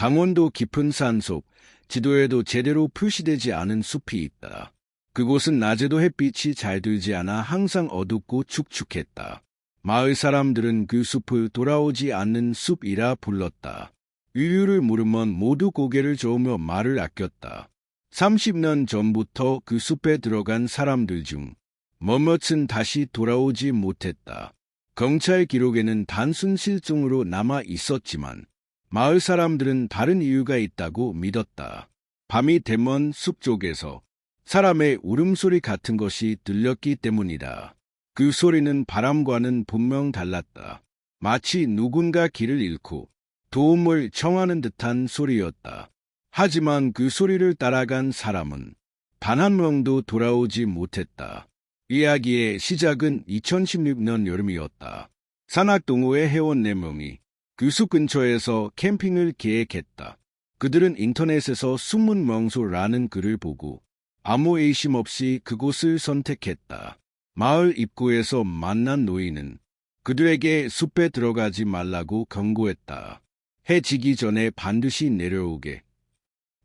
강원도 깊은 산속, 지도에도 제대로 표시되지 않은 숲이 있다. 그곳은 낮에도 햇빛이 잘 들지 않아 항상 어둡고 축축했다. 마을 사람들은 그 숲을 돌아오지 않는 숲이라 불렀다. 이유를 물으면 모두 고개를 저으며 말을 아꼈다. 30년 전부터 그 숲에 들어간 사람들 중 몇몇은 다시 돌아오지 못했다. 경찰 기록에는 단순 실종으로 남아 있었지만 마을 사람들은 다른 이유가 있다고 믿었다. 밤이 되면 숲 쪽에서 사람의 울음소리 같은 것이 들렸기 때문이다. 그 소리는 바람과는 분명 달랐다. 마치 누군가 길을 잃고 도움을 청하는 듯한 소리였다. 하지만 그 소리를 따라간 사람은 단 한 명도 돌아오지 못했다. 이야기의 시작은 2016년 여름이었다. 산악동호회 회원 4명이 그 숲 근처에서 캠핑을 계획했다. 그들은 인터넷에서 숨은 명소라는 글을 보고 아무 의심 없이 그곳을 선택했다. 마을 입구에서 만난 노인은 그들에게 숲에 들어가지 말라고 경고했다. 해 지기 전에 반드시 내려오게.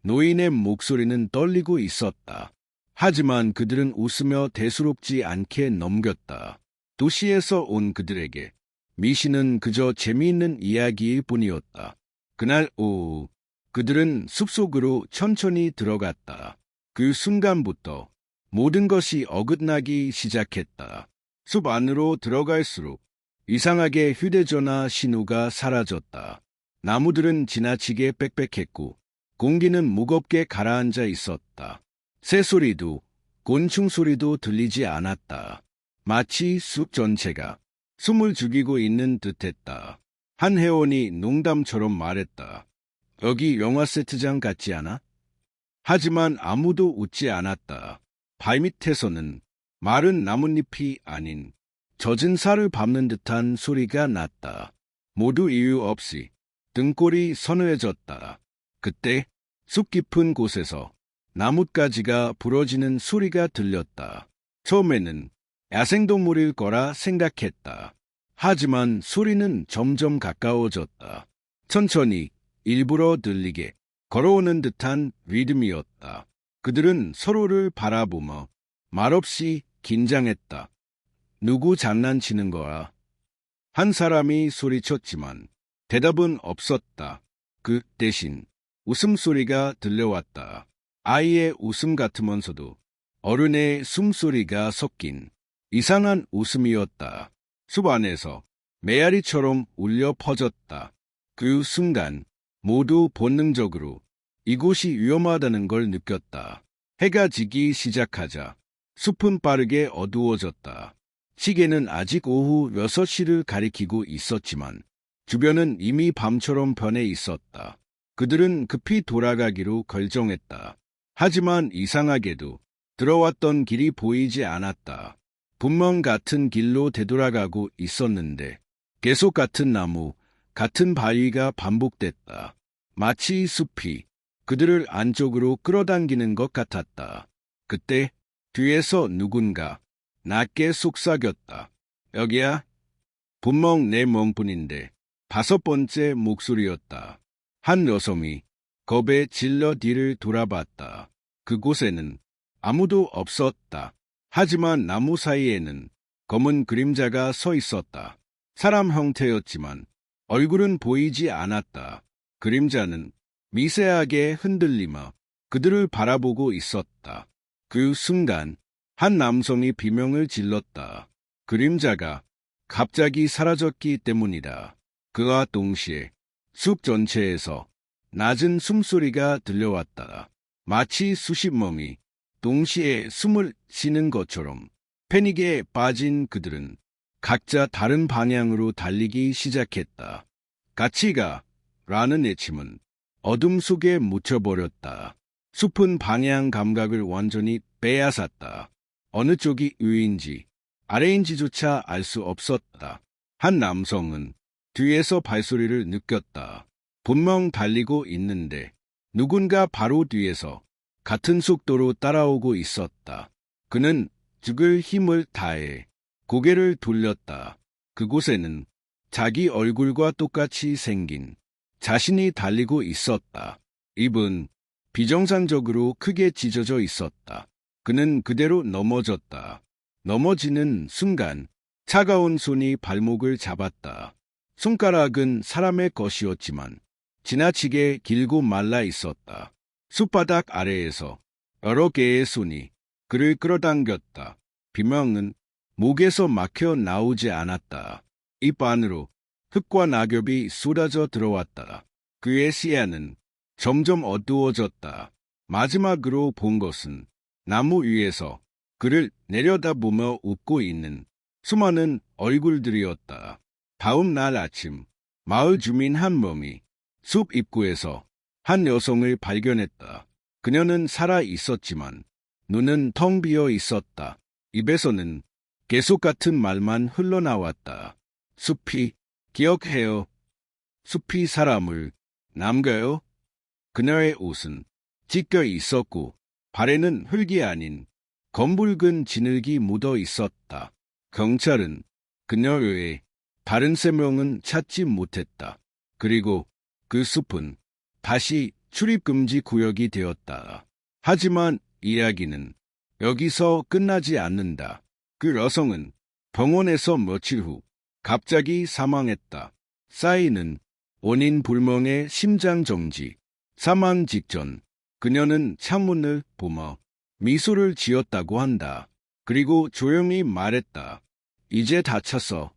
노인의 목소리는 떨리고 있었다. 하지만 그들은 웃으며 대수롭지 않게 넘겼다. 도시에서 온 그들에게 미신은 그저 재미있는 이야기일 뿐이었다. 그날 오후 그들은 숲속으로 천천히 들어갔다. 그 순간부터 모든 것이 어긋나기 시작했다. 숲 안으로 들어갈수록 이상하게 휴대전화 신호가 사라졌다. 나무들은 지나치게 빽빽했고 공기는 무겁게 가라앉아 있었다. 새소리도 곤충 소리도 들리지 않았다. 마치 숲 전체가 숨을 죽이고 있는 듯했다. 한 회원이 농담처럼 말했다. 여기 영화 세트장 같지 않아? 하지만 아무도 웃지 않았다. 발밑에서는 마른 나뭇잎이 아닌 젖은 살을 밟는 듯한 소리가 났다. 모두 이유 없이 등골이 서늘해졌다. 그때 숲 깊은 곳에서 나뭇가지가 부러지는 소리가 들렸다. 처음에는 야생동물일 거라 생각했다. 하지만 소리는 점점 가까워졌다. 천천히 일부러 들리게 걸어오는 듯한 리듬이었다. 그들은 서로를 바라보며 말없이 긴장했다. 누구 장난치는 거야? 한 사람이 소리쳤지만 대답은 없었다. 그 대신 웃음소리가 들려왔다. 아이의 웃음 같으면서도 어른의 숨소리가 섞인 이상한 웃음이었다. 숲 안에서 메아리처럼 울려 퍼졌다. 그 순간 모두 본능적으로 이곳이 위험하다는 걸 느꼈다. 해가 지기 시작하자 숲은 빠르게 어두워졌다. 시계는 아직 오후 6시를 가리키고 있었지만 주변은 이미 밤처럼 변해 있었다. 그들은 급히 돌아가기로 결정했다. 하지만 이상하게도 들어왔던 길이 보이지 않았다. 분명 같은 길로 되돌아가고 있었는데 계속 같은 나무, 같은 바위가 반복됐다. 마치 숲이 그들을 안쪽으로 끌어당기는 것 같았다. 그때 뒤에서 누군가 낮게 속삭였다. 여기야? 분명 내 멍뿐인데 5번째 목소리였다. 한 여성이 겁에 질려 뒤를 돌아봤다. 그곳에는 아무도 없었다. 하지만 나무 사이에는 검은 그림자가 서 있었다. 사람 형태였지만 얼굴은 보이지 않았다. 그림자는 미세하게 흔들리며 그들을 바라보고 있었다. 그 순간 한 남성이 비명을 질렀다. 그림자가 갑자기 사라졌기 때문이다. 그와 동시에 숲 전체에서 낮은 숨소리가 들려왔다. 마치 수십 명이 동시에 숨을 쉬는 것처럼. 패닉에 빠진 그들은 각자 다른 방향으로 달리기 시작했다. 같이 가! 라는 외침은 어둠 속에 묻혀버렸다. 숲은 방향 감각을 완전히 빼앗았다. 어느 쪽이 위인지 아래인지조차 알 수 없었다. 한 남성은 뒤에서 발소리를 느꼈다. 분명 달리고 있는데 누군가 바로 뒤에서 같은 속도로 따라오고 있었다. 그는 죽을 힘을 다해 고개를 돌렸다. 그곳에는 자기 얼굴과 똑같이 생긴 자신이 달리고 있었다. 입은 비정상적으로 크게 찢어져 있었다. 그는 그대로 넘어졌다. 넘어지는 순간 차가운 손이 발목을 잡았다. 손가락은 사람의 것이었지만 지나치게 길고 말라 있었다. 숲바닥 아래에서 여러 개의 손이 그를 끌어당겼다. 비명은 목에서 막혀 나오지 않았다. 입 안으로 흙과 낙엽이 쏟아져 들어왔다. 그의 시야는 점점 어두워졌다. 마지막으로 본 것은 나무 위에서 그를 내려다보며 웃고 있는 수많은 얼굴들이었다. 다음 날 아침, 마을 주민 한 명이 숲 입구에서 한 여성을 발견했다. 그녀는 살아 있었지만 눈은 텅 비어 있었다. 입에서는 계속 같은 말만 흘러나왔다. 숲이 기억해요. 숲이 사람을 남겨요. 그녀의 옷은 찢겨 있었고 발에는 흙이 아닌 검붉은 진흙이 묻어 있었다. 경찰은 그녀 외에 다른 3명은 찾지 못했다. 그리고 그 숲은 다시 출입금지 구역이 되었다. 하지만 이야기는 여기서 끝나지 않는다. 그 여성은 병원에서 며칠 후 갑자기 사망했다. 사인은 원인 불명의 심장정지. 사망 직전 그녀는 창문을 보며 미소를 지었다고 한다. 그리고 조용히 말했다. 이제 다쳤어.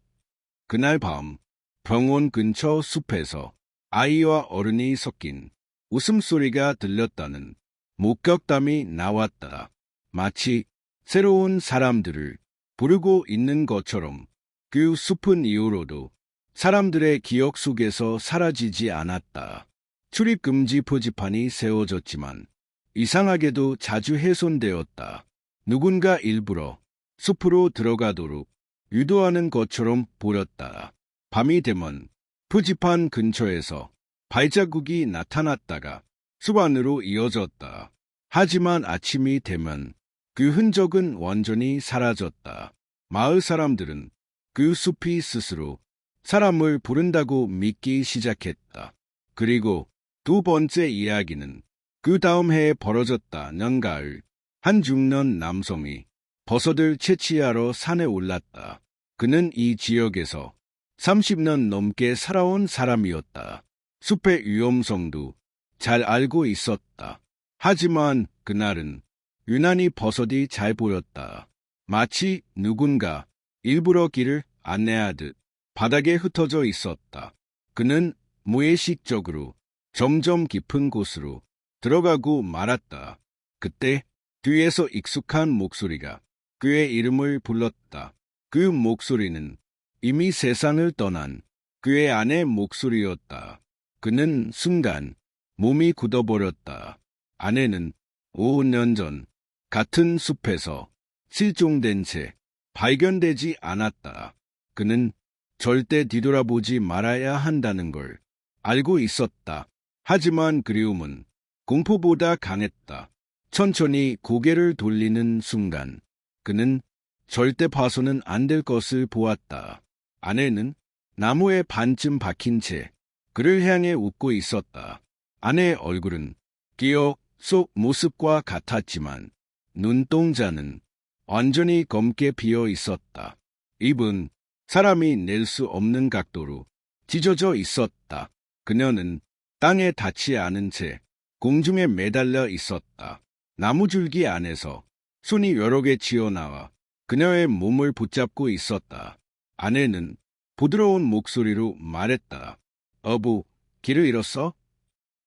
그날 밤 병원 근처 숲에서 아이와 어른이 섞인 웃음소리가 들렸다는 목격담이 나왔다. 마치 새로운 사람들을 부르고 있는 것처럼 그 숲은 이후로도 사람들의 기억 속에서 사라지지 않았다. 출입금지 표지판이 세워졌지만 이상하게도 자주 훼손되었다. 누군가 일부러 숲으로 들어가도록 유도하는 것처럼 보였다. 밤이 되면 표지판 근처에서 발자국이 나타났다가 숲 안으로 이어졌다. 하지만 아침이 되면 그 흔적은 완전히 사라졌다. 마을 사람들은 그 숲이 스스로 사람을 부른다고 믿기 시작했다. 그리고 두 번째 이야기는 그 다음 해에 벌어졌다. 년가을 한 중년 남성이 버섯을 채취하러 산에 올랐다. 그는 이 지역에서 30년 넘게 살아온 사람이었다. 숲의 위험성도 잘 알고 있었다. 하지만 그날은 유난히 버섯이 잘 보였다. 마치 누군가 일부러 길을 안내하듯 바닥에 흩어져 있었다. 그는 무의식적으로 점점 깊은 곳으로 들어가고 말았다. 그때 뒤에서 익숙한 목소리가 그의 이름을 불렀다. 그 목소리는 이미 세상을 떠난 그의 아내의 목소리였다. 그는 순간 몸이 굳어버렸다. 아내는 5년 전 같은 숲에서 실종된 채 발견되지 않았다. 그는 절대 뒤돌아보지 말아야 한다는 걸 알고 있었다. 하지만 그리움은 공포보다 강했다. 천천히 고개를 돌리는 순간 그는 절대 봐서는 안 될 것을 보았다. 아내는 나무에 반쯤 박힌 채 그를 향해 웃고 있었다. 아내의 얼굴은 기억 속 모습과 같았지만 눈동자는 완전히 검게 비어 있었다. 입은 사람이 낼 수 없는 각도로 찢어져 있었다. 그녀는 땅에 닿지 않은 채 공중에 매달려 있었다. 나무줄기 안에서 손이 여러 개 튀어나와 그녀의 몸을 붙잡고 있었다. 아내는 부드러운 목소리로 말했다. 여보, 길을 잃었어?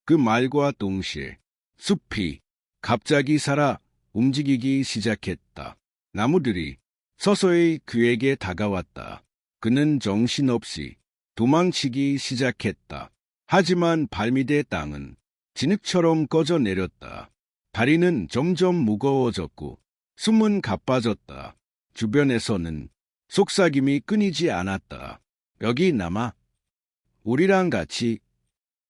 그 말과 동시에 숲이 갑자기 살아 움직이기 시작했다. 나무들이 서서히 그에게 다가왔다. 그는 정신없이 도망치기 시작했다. 하지만 발밑의 땅은 진흙처럼 꺼져 내렸다. 다리는 점점 무거워졌고 숨은 가빠졌다. 주변에서는 속삭임이 끊이지 않았다. 여기 남아. 우리랑 같이.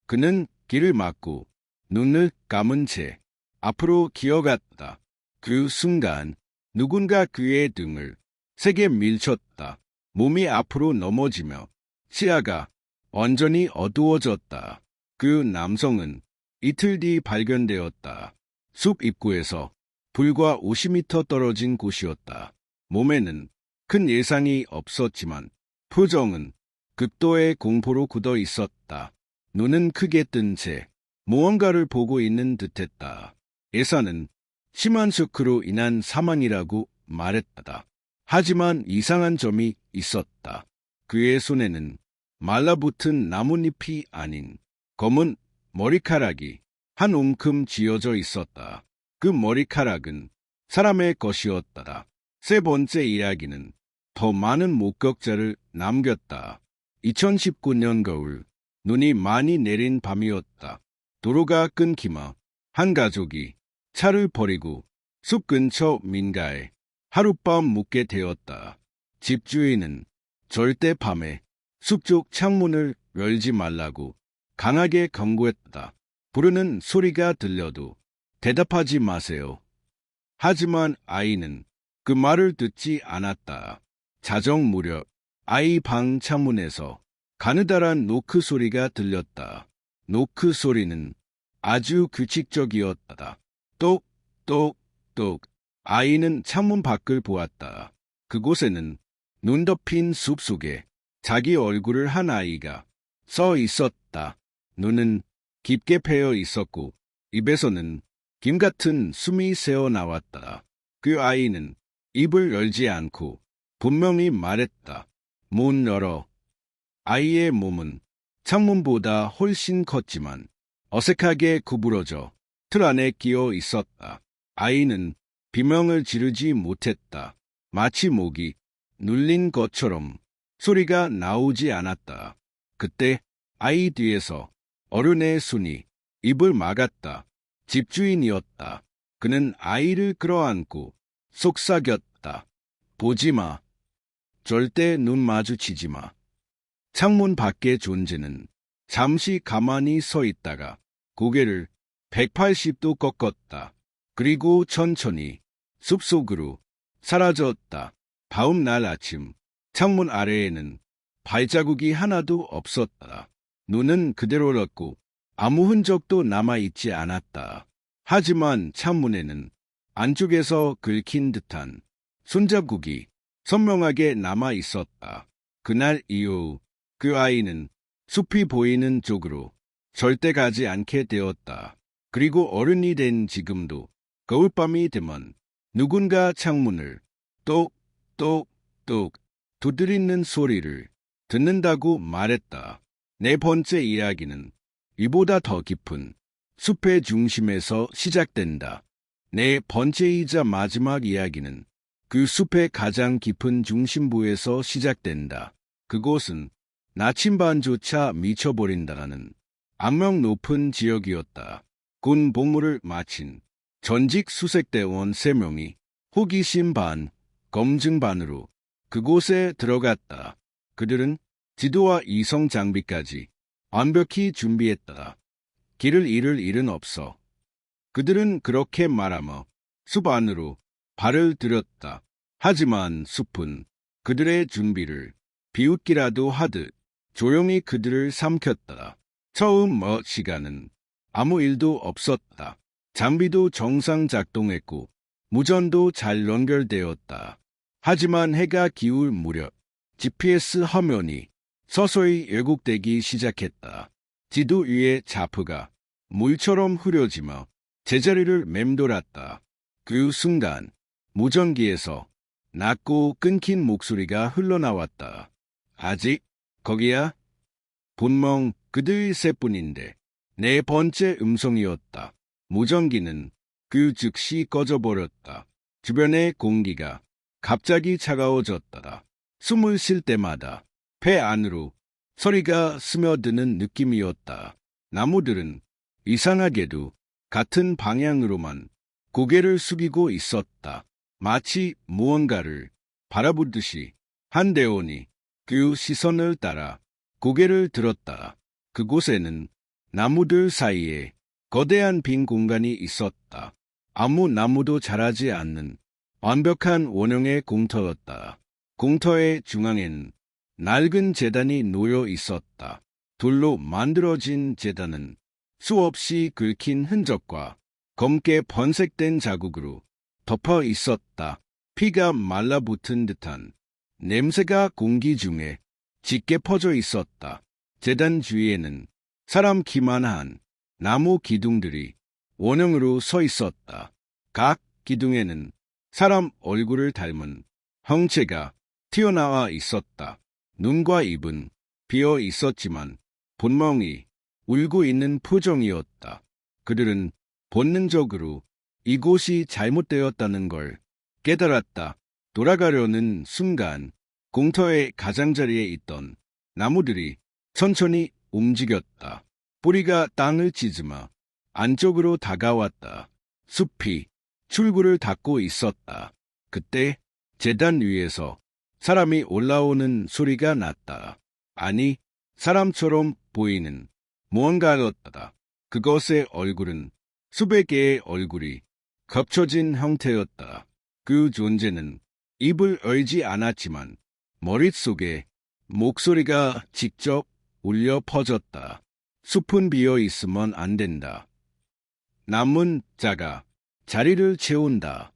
그는 길을 막고 눈을 감은 채 앞으로 기어갔다. 그 순간 누군가 그의 등을 세게 밀쳤다. 몸이 앞으로 넘어지며 시야가 완전히 어두워졌다. 그 남성은 이틀 뒤 발견되었다. 숲 입구에서 불과 50m 떨어진 곳이었다. 몸에는 큰 예상이 없었지만 표정은 극도의 공포로 굳어 있었다. 눈은 크게 뜬 채 무언가를 보고 있는 듯했다. 의사는 심한 쇼크로 인한 사망이라고 말했다. 하지만 이상한 점이 있었다. 그의 손에는 말라붙은 나뭇잎이 아닌 검은 머리카락이 한 움큼 쥐어져 있었다. 그 머리카락은 사람의 것이었다. 세 번째 이야기는 더 많은 목격자를 남겼다. 2019년 겨울, 눈이 많이 내린 밤이었다. 도로가 끊기며 한 가족이 차를 버리고 숲 근처 민가에 하룻밤 묵게 되었다. 집주인은 절대 밤에 숲 쪽 창문을 열지 말라고 강하게 경고했다. 부르는 소리가 들려도 대답하지 마세요. 하지만 아이는 그 말을 듣지 않았다. 자정 무렵 아이 방 창문에서 가느다란 노크 소리가 들렸다. 노크 소리는 아주 규칙적이었다. 똑, 똑, 똑. 아이는 창문 밖을 보았다. 그곳에는 눈 덮인 숲 속에 자기 얼굴을 한 아이가 서 있었다. 눈은 깊게 패여 있었고 입에서는 김 같은 숨이 새어나왔다. 그 아이는 입을 열지 않고 분명히 말했다. 문 열어. 아이의 몸은 창문보다 훨씬 컸지만 어색하게 구부러져 틀 안에 끼어 있었다. 아이는 비명을 지르지 못했다. 마치 목이 눌린 것처럼 소리가 나오지 않았다. 그때 아이 뒤에서 어른의 손이 입을 막았다. 집주인이었다. 그는 아이를 끌어안고 속삭였다. 보지 마. 절대 눈 마주치지 마. 창문 밖의 존재는 잠시 가만히 서 있다가 고개를 180도 꺾었다. 그리고 천천히 숲속으로 사라졌다. 다음 날 아침 창문 아래에는 발자국이 하나도 없었다. 눈은 그대로였고 아무 흔적도 남아있지 않았다. 하지만 창문에는 안쪽에서 긁힌 듯한 손자국이 선명하게 남아있었다. 그날 이후 그 아이는 숲이 보이는 쪽으로 절대 가지 않게 되었다. 그리고 어른이 된 지금도 겨울밤이 되면 누군가 창문을 똑똑똑 두드리는 소리를 듣는다고 말했다. 네 번째 이야기는 이보다 더 깊은 숲의 중심에서 시작된다. 네 번째이자 마지막 이야기는 그 숲의 가장 깊은 중심부에서 시작된다. 그곳은 나침반조차 미쳐버린다라는 악명 높은 지역이었다. 군 복무를 마친 전직 수색대원 3명이 호기심 반, 검증 반으로 그곳에 들어갔다. 그들은 지도와 이성 장비까지 완벽히 준비했다. 길을 잃을 일은 없어. 그들은 그렇게 말하며 숲 안으로 발을 들였다. 하지만 숲은 그들의 준비를 비웃기라도 하듯 조용히 그들을 삼켰다. 처음 몇 시간은 아무 일도 없었다. 장비도 정상 작동했고 무전도 잘 연결되었다. 하지만 해가 기울 무렵 GPS 화면이 서서히 왜곡되기 시작했다. 지도 위의 자프가 물처럼 흐려지며 제자리를 맴돌았다. 그 순간 무전기에서 낮고 끊긴 목소리가 흘러나왔다. 아직 거기야? 분명 그들의 새뿐인데. 네 번째 음성이었다. 무전기는 그 즉시 꺼져버렸다. 주변의 공기가 갑자기 차가워졌다. 숨을 쉴 때마다 폐 안으로 소리가 스며드는 느낌이었다. 나무들은 이상하게도 같은 방향으로만 고개를 숙이고 있었다. 마치 무언가를 바라보듯이. 한 대원이 그 시선을 따라 고개를 들었다. 그곳에는 나무들 사이에 거대한 빈 공간이 있었다. 아무 나무도 자라지 않는 완벽한 원형의 공터였다. 공터의 중앙에는 낡은 제단이 놓여 있었다. 돌로 만들어진 제단은 수없이 긁힌 흔적과 검게 번색된 자국으로 덮어 있었다. 피가 말라붙은 듯한 냄새가 공기 중에 짙게 퍼져 있었다. 제단 주위에는 사람 키만한 나무 기둥들이 원형으로 서 있었다. 각 기둥에는 사람 얼굴을 닮은 형체가 튀어나와 있었다. 눈과 입은 비어 있었지만 본멍이 울고 있는 표정이었다. 그들은 본능적으로 이곳이 잘못되었다는 걸 깨달았다. 돌아가려는 순간 공터의 가장자리에 있던 나무들이 천천히 움직였다. 뿌리가 땅을 찢으며 안쪽으로 다가왔다. 숲이 출구를 닫고 있었다. 그때 제단 위에서 사람이 올라오는 소리가 났다. 아니, 사람처럼 보이는 무언가였다. 그것의 얼굴은 수백 개의 얼굴이 겹쳐진 형태였다. 그 존재는 입을 열지 않았지만 머릿속에 목소리가 직접 울려 퍼졌다. 숲은 비어 있으면 안 된다. 남은 자가 자리를 채운다.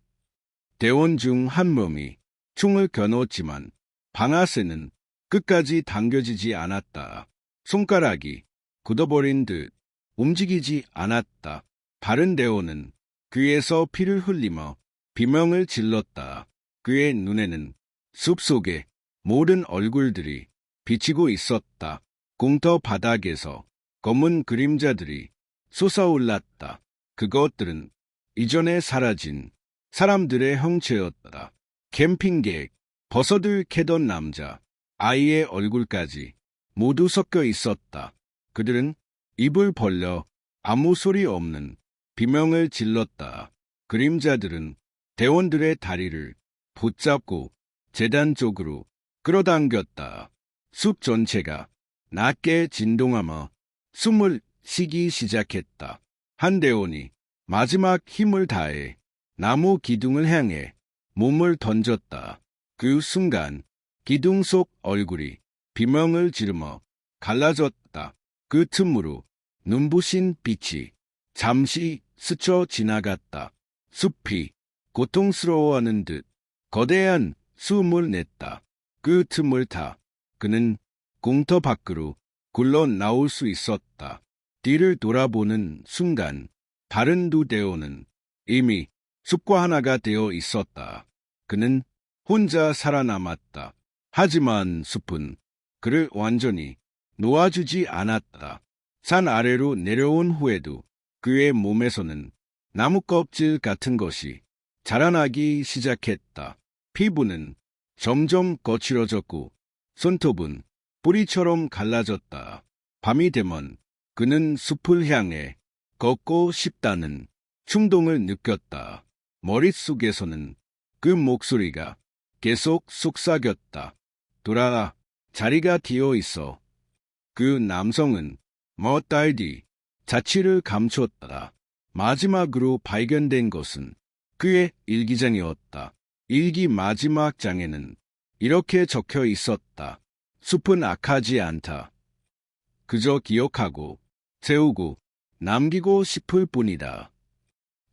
대원 중 한 명이 총을 겨누었지만 방아쇠는 끝까지 당겨지지 않았다. 손가락이 굳어버린 듯 움직이지 않았다. 바른 대원은 귀에서 피를 흘리며 비명을 질렀다. 그의 눈에는 숲속의 모든 얼굴들이 비치고 있었다. 공터 바닥에서 검은 그림자들이 솟아올랐다. 그것들은 이전에 사라진 사람들의 형체였다. 캠핑객, 버섯을 캐던 남자, 아이의 얼굴까지 모두 섞여 있었다. 그들은 입을 벌려 아무 소리 없는 비명을 질렀다. 그림자들은 대원들의 다리를 붙잡고 제단 쪽으로 끌어당겼다. 숲 전체가 낮게 진동하며 숨을 쉬기 시작했다. 한 대원이 마지막 힘을 다해 나무 기둥을 향해 몸을 던졌다. 그 순간 기둥 속 얼굴이 비명을 지르며 갈라졌다. 그 틈으로 눈부신 빛이 잠시 스쳐 지나갔다. 숲이 고통스러워하는 듯 거대한 숨을 냈다. 그 틈을 타 그는 공터 밖으로 굴러 나올 수 있었다. 뒤를 돌아보는 순간 다른 두 대원은 이미 숲과 하나가 되어 있었다. 그는 혼자 살아남았다. 하지만 숲은 그를 완전히 놓아주지 않았다. 산 아래로 내려온 후에도 그의 몸에서는 나무 껍질 같은 것이 자라나기 시작했다. 피부는 점점 거칠어졌고 손톱은 뿌리처럼 갈라졌다. 밤이 되면 그는 숲을 향해 걷고 싶다는 충동을 느꼈다. 머릿속에서는 그 목소리가 계속 속삭였다. 돌아와, 자리가 비어 있어. 그 남성은 몇 달 뒤 자취를 감췄다. 마지막으로 발견된 것은 그의 일기장이었다. 일기 마지막 장에는 이렇게 적혀 있었다. 숲은 악하지 않다. 그저 기억하고 세우고 남기고 싶을 뿐이다.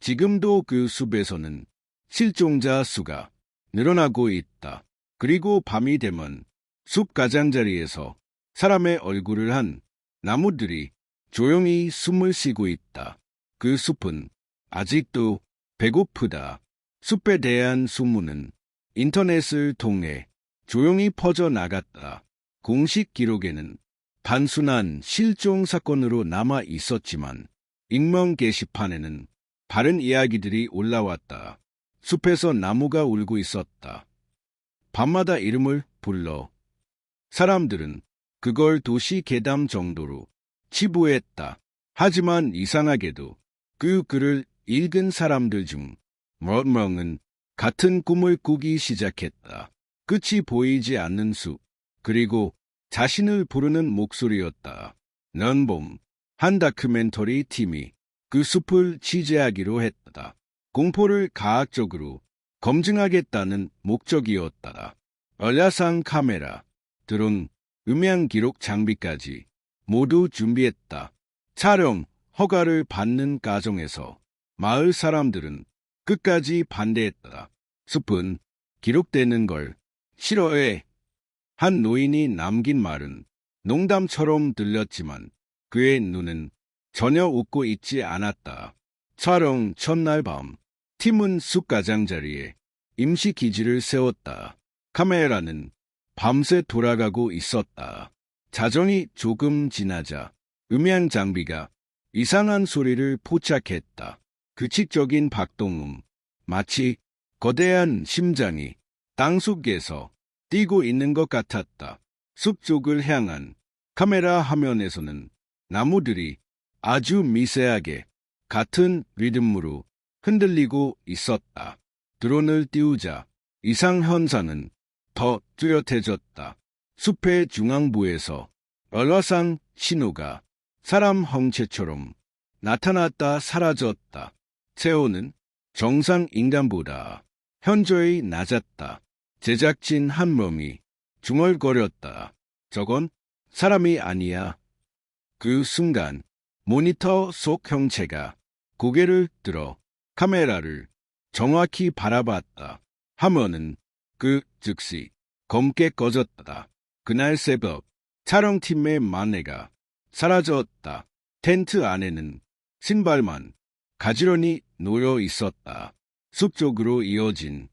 지금도 그 숲에서는 실종자 수가 늘어나고 있다. 그리고 밤이 되면 숲 가장자리에서 사람의 얼굴을 한 나무들이 조용히 숨을 쉬고 있다. 그 숲은 아직도 배고프다. 숲에 대한 소문은 인터넷을 통해 조용히 퍼져나갔다. 공식 기록에는 단순한 실종 사건으로 남아 있었지만 익명 게시판에는 다른 이야기들이 올라왔다. 숲에서 나무가 울고 있었다. 밤마다 이름을 불러 사람들은 그걸 도시 괴담 정도로 치부했다. 하지만 이상하게도 그 글을 읽은 사람들 중 몇 명은 같은 꿈을 꾸기 시작했다. 끝이 보이지 않는 숲, 그리고 자신을 부르는 목소리였다. 넌봄, 한 다큐멘터리 팀이 그 숲을 취재하기로 했다. 공포를 과학적으로 검증하겠다는 목적이었다. 얼야상 카메라, 드론, 음향 기록 장비까지 모두 준비했다. 촬영 허가를 받는 과정에서 마을 사람들은 끝까지 반대했다. 숲은 기록되는 걸 싫어해. 한 노인이 남긴 말은 농담처럼 들렸지만 그의 눈은 전혀 웃고 있지 않았다. 촬영 첫날 밤, 팀은 숲 가장자리에 임시 기지를 세웠다. 카메라는 밤새 돌아가고 있었다. 자정이 조금 지나자 음향 장비가 이상한 소리를 포착했다. 규칙적인 박동음, 마치 거대한 심장이 땅속에서 뛰고 있는 것 같았다. 숲 쪽을 향한 카메라 화면에서는 나무들이 아주 미세하게 같은 리듬으로 흔들리고 있었다. 드론을 띄우자 이상 현상은 더 뚜렷해졌다. 숲의 중앙부에서 얼화상 신호가 사람 형체처럼 나타났다 사라졌다. 체온은 정상 인간보다 현저히 낮았다. 제작진 한 몸이 중얼거렸다. 저건 사람이 아니야. 그 순간 모니터 속 형체가 고개를 들어 카메라를 정확히 바라봤다. 화면은 그 즉시 검게 꺼졌다. 그날 새벽 촬영팀의 만내가 사라졌다. 텐트 안에는 신발만 가지런히 놓여 있었다. 숲 쪽으로 이어진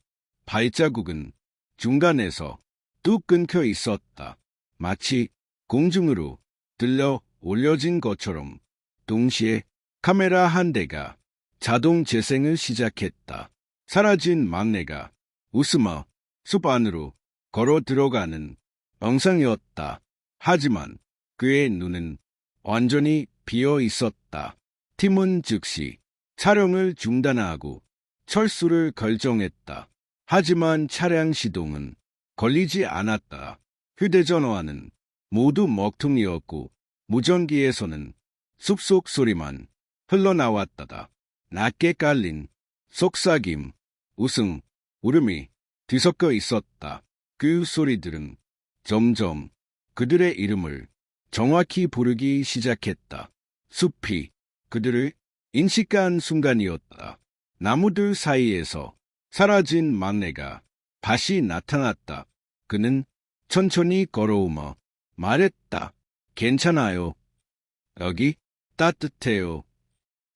발자국은 중간에서 뚝 끊겨 있었다. 마치 공중으로 들려 올려진 것처럼 동시에 카메라 한 대가 자동 재생을 시작했다. 사라진 막내가 웃으며 숲 안으로 걸어 들어가는 영상이었다. 하지만 그의 눈은 완전히 비어 있었다. 팀은 즉시 촬영을 중단하고 철수를 결정했다. 하지만 차량 시동은 걸리지 않았다. 휴대전화는 모두 먹통이었고 무전기에서는 숲속 소리만 흘러나왔다. 낮게 깔린 속삭임, 웃음, 울음이 뒤섞여 있었다. 그 소리들은 점점 그들의 이름을 정확히 부르기 시작했다. 숲이 그들을 인식한 순간이었다. 나무들 사이에서 사라진 막내가 다시 나타났다. 그는 천천히 걸어오며 말했다. 괜찮아요. 여기 따뜻해요.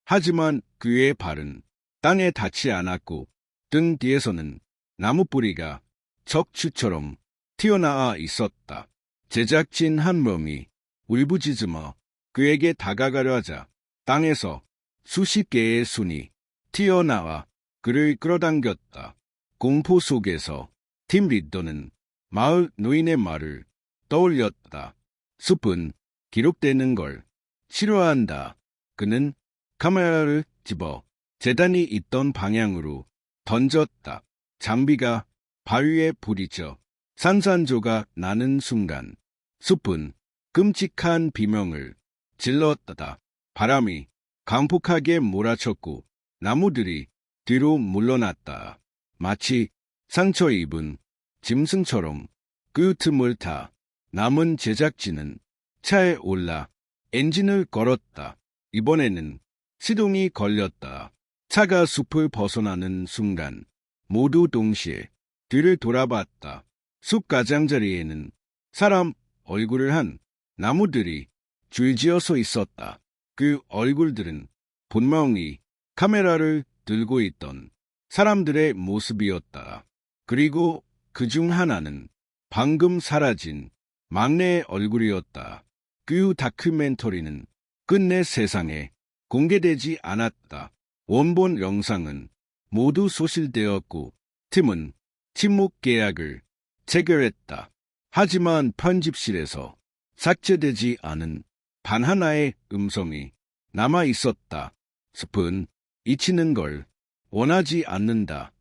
하지만 그의 발은 땅에 닿지 않았고 등 뒤에서는 나무 뿌리가 척추처럼 튀어나와 있었다. 제작진 한 명이 울부짖으며 그에게 다가가려 하자 땅에서 수십 개의 순이 튀어나와 그를 끌어당겼다. 공포 속에서 팀 리더는 마을 노인의 말을 떠올렸다. 숲은 기록되는 걸 싫어한다. 그는 카메라를 집어 재단이 있던 방향으로 던졌다. 장비가 바위에 부딪혀 산산조가 나는 순간 숲은 끔찍한 비명을 질렀다. 바람이 강폭하게 몰아쳤고 나무들이 뒤로 물러났다. 마치 상처 입은 짐승처럼 그 틈을 타 남은 제작진은 차에 올라 엔진을 걸었다. 이번에는 시동이 걸렸다. 차가 숲을 벗어나는 순간 모두 동시에 뒤를 돌아봤다. 숲 가장자리에는 사람 얼굴을 한 나무들이 줄지어 서 있었다. 그 얼굴들은 분명히 카메라를 들고 있던 사람들의 모습이었다. 그리고 그중 하나는 방금 사라진 막내의 얼굴이었다. 그 다큐멘터리는 끝내 세상에 공개되지 않았다. 원본 영상은 모두 소실되었고 팀은 침묵 계약을 체결했다. 하지만 편집실에서 삭제되지 않은 단 하나의 음성이 남아 있었다. 숲은 잊히는 걸 원하지 않는다.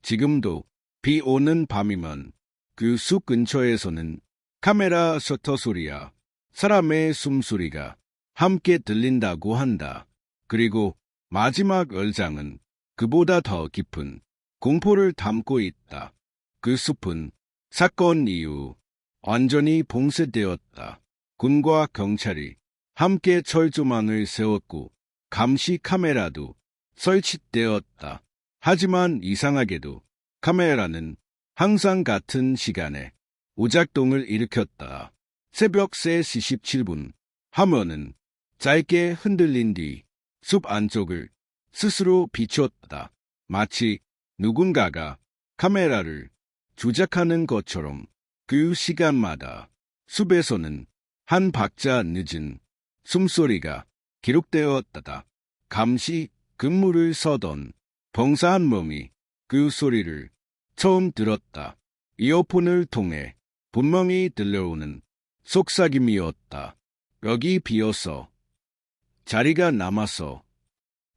지금도 비 오는 밤이면 그 숲 근처에서는 카메라 셔터 소리야 사람의 숨소리가 함께 들린다고 한다. 그리고 마지막 열장은 그보다 더 깊은 공포를 담고 있다. 그 숲은 사건 이후 완전히 봉쇄되었다. 군과 경찰이 함께 철조망을 세웠고 감시 카메라도 설치되었다. 하지만 이상하게도 카메라는 항상 같은 시간에 오작동을 일으켰다. 새벽 3시 17분 화면은 짧게 흔들린 뒤 숲 안쪽을 스스로 비췄다. 마치 누군가가 카메라를 조작하는 것처럼 그 시간마다 숲에서는 한 박자 늦은 숨소리가 기록되었다. 감시 근무를 서던 병사 한 몸이 그 소리를 처음 들었다. 이어폰을 통해 분명히 들려오는 속삭임이었다. 여기 비어서 자리가 남아서.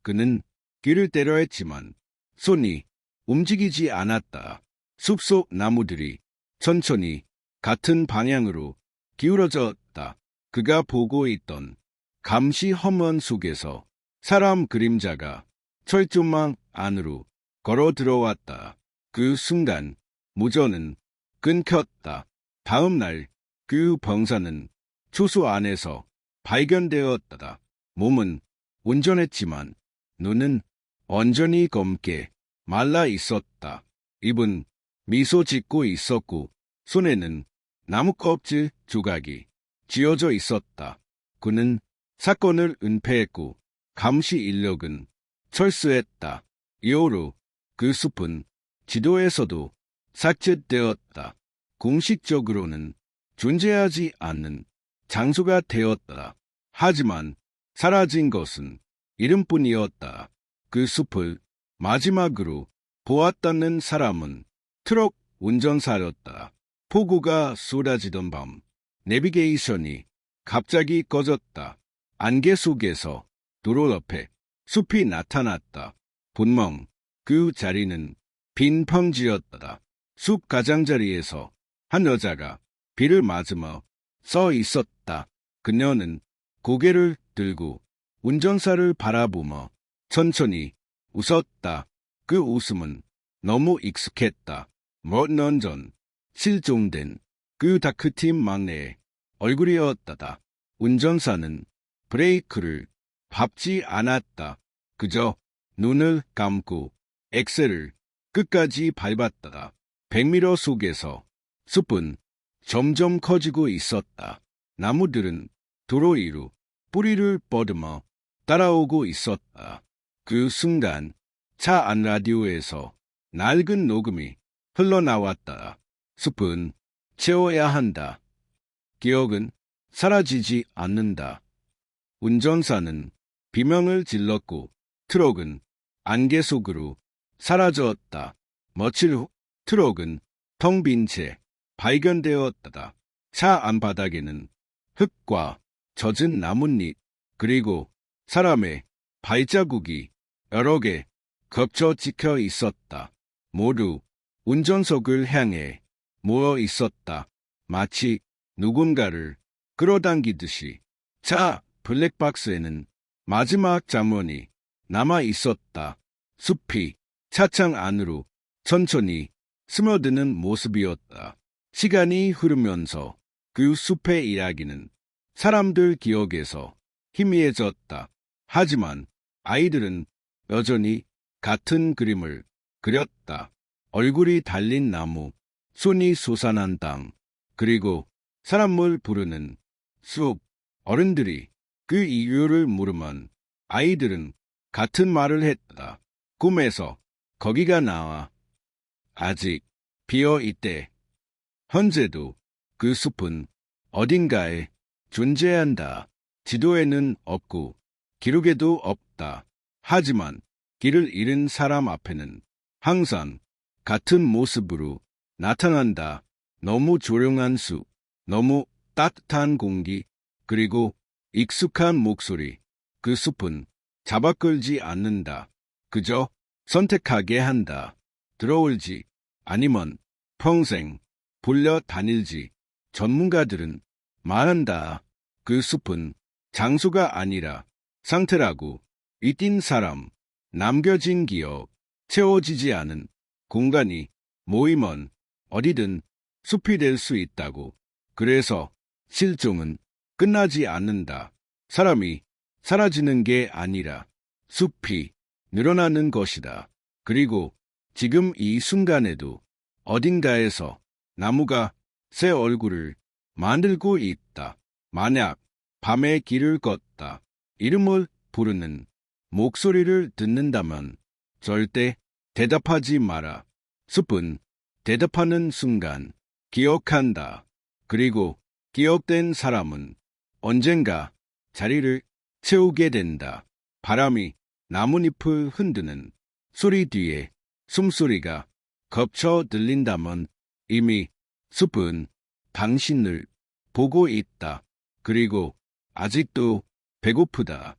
그는 귀를 때려 했지만 손이 움직이지 않았다. 숲속 나무들이 천천히 같은 방향으로 기울어졌다. 그가 보고 있던 감시 화면 속에서 사람 그림자가 철조망 안으로 걸어 들어왔다. 그 순간 무전은 끊겼다. 다음 날 그 병사는 초소 안에서 발견되었다. 몸은 온전했지만 눈은 완전히 검게 말라 있었다. 입은 미소 짓고 있었고 손에는 나무 껍질 조각이 쥐어져 있었다. 그는 사건을 은폐했고 감시 인력은 철수했다. 이후로 그 숲은 지도에서도 삭제되었다. 공식적으로는 존재하지 않는 장소가 되었다. 하지만 사라진 것은 이름뿐이었다. 그 숲을 마지막으로 보았다는 사람은 트럭 운전사였다. 폭우가 쏟아지던 밤, 내비게이션이 갑자기 꺼졌다. 안개 속에서 도로 옆에 숲이 나타났다. 분명 그 자리는 빈 평지였다. 숲 가장자리에서 한 여자가 비를 맞으며 서 있었다. 그녀는 고개를 들고 운전사를 바라보며 천천히 웃었다. 그 웃음은 너무 익숙했다. 몇 년 전 실종된 그 다크팀 막내의 얼굴이었다. 운전사는 브레이크를 밟지 않았다. 그저 눈을 감고 엑셀을 끝까지 밟았다. 100m 속에서 숲은 점점 커지고 있었다. 나무들은 도로 위로 뿌리를 뻗으며 따라오고 있었다. 그 순간 차 안 라디오에서 낡은 녹음이 흘러나왔다. 숲은 채워야 한다. 기억은 사라지지 않는다. 운전사는 비명을 질렀고 트럭은 안개 속으로 사라졌다. 며칠 후 트럭은 텅 빈 채 발견되었다. 차 안바닥에는 흙과 젖은 나뭇잎 그리고 사람의 발자국이 여러 개 겹쳐 찍혀 있었다. 모두 운전석을 향해 모여 있었다. 마치 누군가를 끌어당기듯이. 차 블랙박스에는 마지막 장면이 남아 있었다. 숲이 차창 안으로 천천히 스며드는 모습이었다. 시간이 흐르면서 그 숲의 이야기는 사람들 기억에서 희미해졌다. 하지만 아이들은 여전히 같은 그림을 그렸다. 얼굴이 달린 나무, 손이 솟아난 땅, 그리고 사람을 부르는 숲. 어른들이 그 이유를 물으면 아이들은 같은 말을 했다. 꿈에서 거기가 나와. 아직 비어 있대. 현재도 그 숲은 어딘가에 존재한다. 지도에는 없고 기록에도 없다. 하지만 길을 잃은 사람 앞에는 항상 같은 모습으로 나타난다. 너무 조용한 숲, 너무 따뜻한 공기, 그리고 익숙한 목소리. 그 숲은 잡아끌지 않는다. 그저 선택하게 한다. 들어올지 아니면 평생 불려 다닐지. 전문가들은 말한다. 그 숲은 장소가 아니라 상태라고. 잊힌 사람, 남겨진 기억, 채워지지 않은 공간이 모이면 어디든 숲이 될 수 있다고. 그래서 실종은 끝나지 않는다. 사람이 사라지는 게 아니라 숲이 늘어나는 것이다. 그리고 지금 이 순간에도 어딘가에서 나무가 새 얼굴을 만들고 있다. 만약 밤에 길을 걷다 이름을 부르는 목소리를 듣는다면 절대 대답하지 마라. 숲은 대답하는 순간 기억한다. 그리고 기억된 사람은 언젠가 자리를 채우게 된다. 바람이 나뭇잎을 흔드는 소리 뒤에 숨소리가 겹쳐 들린다면 이미 숲은 당신을 보고 있다. 그리고 아직도 배고프다.